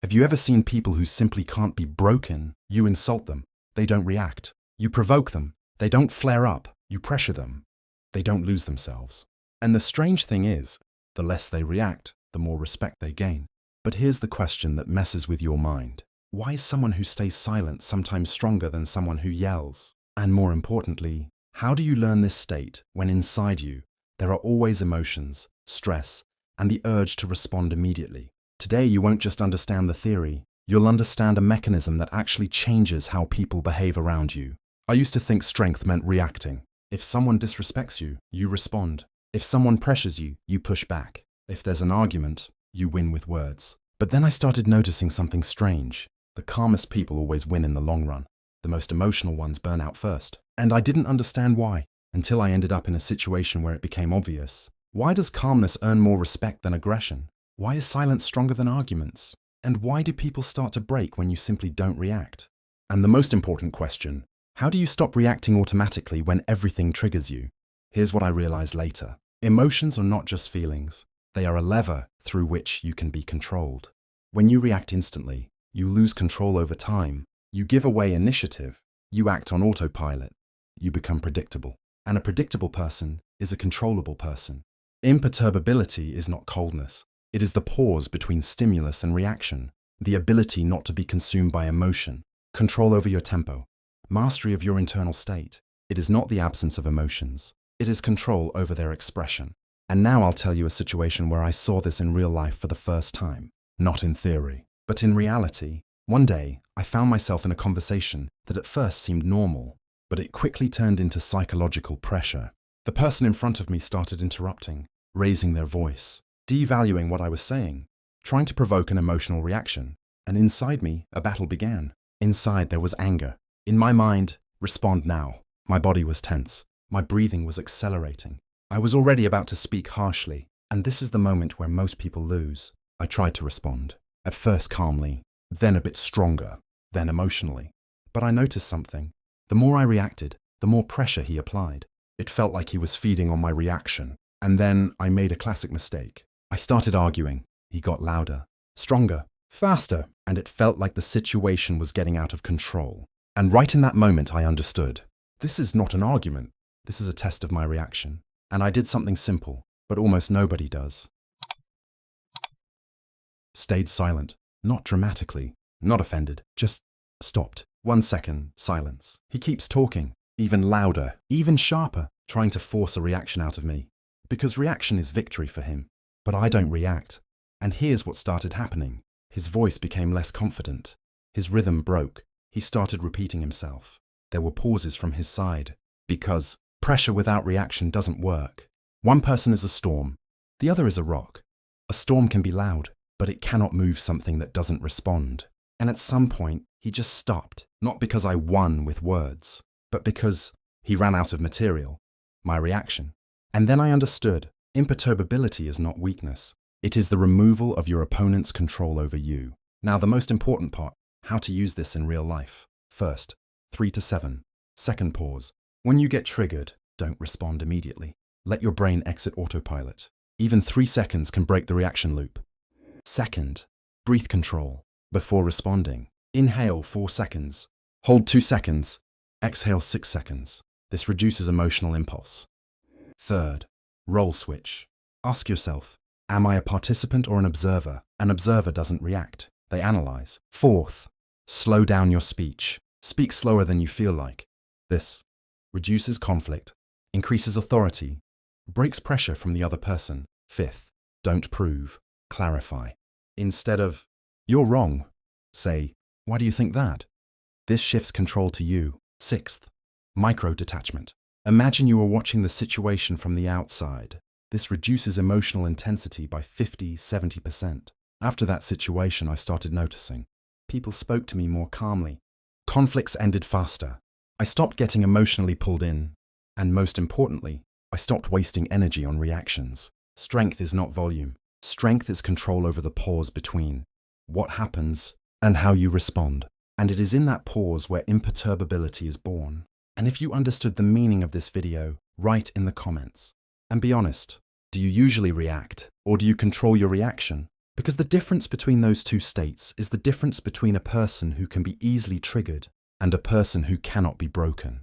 Have you ever seen people who simply can't be broken? You insult them, they don't react. You provoke them, they don't flare up. You pressure them, they don't lose themselves. And the strange thing is, the less they react, the more respect they gain. But here's the question that messes with your mind. Why is someone who stays silent sometimes stronger than someone who yells? And more importantly, how do you learn this state when inside you there are always emotions, stress, and the urge to respond immediately? Today you won't just understand the theory, you'll understand a mechanism that actually changes how people behave around you. I used to think strength meant reacting. If someone disrespects you, you respond. If someone pressures you, you push back. If there's an argument, you win with words. But then I started noticing something strange. The calmest people always win in the long run. The most emotional ones burn out first. And I didn't understand why, until I ended up in a situation where it became obvious. Why does calmness earn more respect than aggression? Why is silence stronger than arguments? And why do people start to break when you simply don't react? And the most important question, how do you stop reacting automatically when everything triggers you? Here's what I realized later. Emotions are not just feelings. They are a lever through which you can be controlled. When you react instantly, you lose control over time. You give away initiative. You act on autopilot. You become predictable. And a predictable person is a controllable person. Imperturbability is not coldness. It is the pause between stimulus and reaction, the ability not to be consumed by emotion, control over your tempo, mastery of your internal state. It is not the absence of emotions. It is control over their expression. And now I'll tell you a situation where I saw this in real life for the first time. Not in theory, but in reality. One day, I found myself in a conversation that at first seemed normal, but it quickly turned into psychological pressure. The person in front of me started interrupting, raising their voice, devaluing what I was saying, trying to provoke an emotional reaction. And inside me, a battle began. Inside there was anger. In my mind, respond now. My body was tense. My breathing was accelerating. I was already about to speak harshly. And this is the moment where most people lose. I tried to respond. At first calmly, then a bit stronger, then emotionally. But I noticed something. The more I reacted, the more pressure he applied. It felt like he was feeding on my reaction. And then I made a classic mistake. I started arguing. He got louder, stronger, faster, and it felt like the situation was getting out of control. And right in that moment, I understood. This is not an argument. This is a test of my reaction. And I did something simple, but almost nobody does. Stayed silent, not dramatically, not offended, just stopped. 1 second, silence. He keeps talking, even louder, even sharper, trying to force a reaction out of me. Because reaction is victory for him. But I don't react. And here's what started happening. His voice became less confident. His rhythm broke. He started repeating himself. There were pauses from his side. Because pressure without reaction doesn't work. One person is a storm. The other is a rock. A storm can be loud, but it cannot move something that doesn't respond. And at some point, he just stopped. Not because I won with words, but because he ran out of material. My reaction. And then I understood. Imperturbability is not weakness. It is the removal of your opponent's control over you. Now, the most important part, how to use this in real life. First, 3 to 7. Second pause. When you get triggered, don't respond immediately. Let your brain exit autopilot. Even 3 seconds can break the reaction loop. Second, breath control. Before responding, inhale 4 seconds. Hold 2 seconds. Exhale 6 seconds. This reduces emotional impulse. Third, role switch. Ask yourself, am I a participant or an observer? An observer doesn't react, they analyze. Fourth, slow down your speech. Speak slower than you feel like. This reduces conflict, increases authority, breaks pressure from the other person. Fifth, don't prove, clarify. Instead of, you're wrong, say, why do you think that? This shifts control to you. Sixth, micro-detachment. Imagine you are watching the situation from the outside. This reduces emotional intensity by 50–70%. After that situation, I started noticing. People spoke to me more calmly. Conflicts ended faster. I stopped getting emotionally pulled in. And most importantly, I stopped wasting energy on reactions. Strength is not volume. Strength is control over the pause between what happens and how you respond. And it is in that pause where imperturbability is born. And if you understood the meaning of this video, write in the comments. And be honest, do you usually react, or do you control your reaction? Because the difference between those two states is the difference between a person who can be easily triggered and a person who cannot be broken.